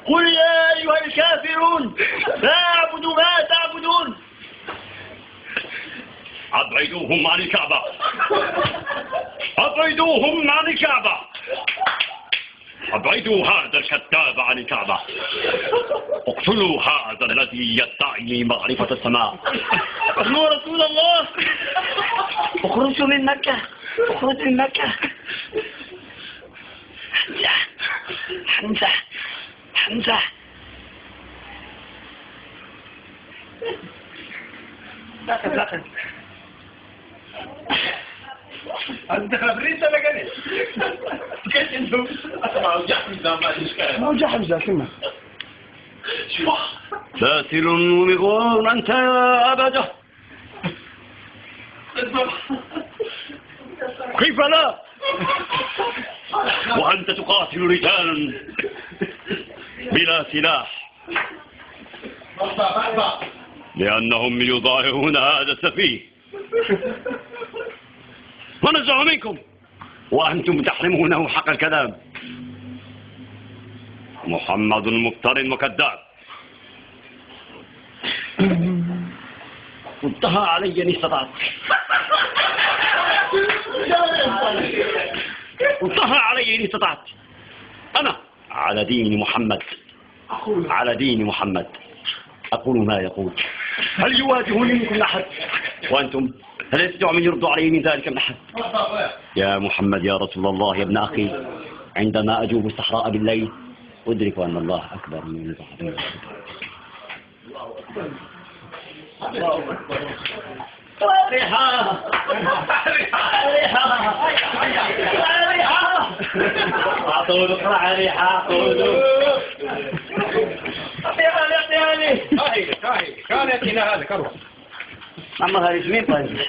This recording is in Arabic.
قل يا أيها الكافرون لا أعبد ما تعبدون. أبعدوهم عن الكعبة، أبعدوهم عن الكعبة، أبعدوا هذا الكذاب عن الكعبة، اقتلوا هذا الذي يدعي معرفة السماء. يا رسول الله اخرجوا من مكة، اخرجوا من مكة. حمزة حمزة حمزة انت خبريت انا قال كيف انتم اسمعوا حمزه ما اشكال ما جا حمزه كلمه باسل ومغوار أنت يا أبا جهل، كيف لا وأنت تقاتل رجالا بلا سلاح لأنهم يضاهئون هذا السفيه ونزعوا منكم وأنتم تحرمونه حق الكلام. محمد مفتر وكذاب، انتهى علي إن استطعت، انتهى علي إن استطعت. أنا على دين محمد، على دين محمد أقول ما يقول. هل يواجهني منكم أحد؟ وأنتم هل يستطيع من يرد علي من ذلك من أحد؟ يا محمد يا رسول الله يا ابن أخي، عندما أجوب الصحراء بالليل أدرك أن الله أكبر من البحر. ريحة ريحة ريحة أعطوا اقرأ ريحة أعطوا كان يأتينا هذا كروه عمر هذه مين طيب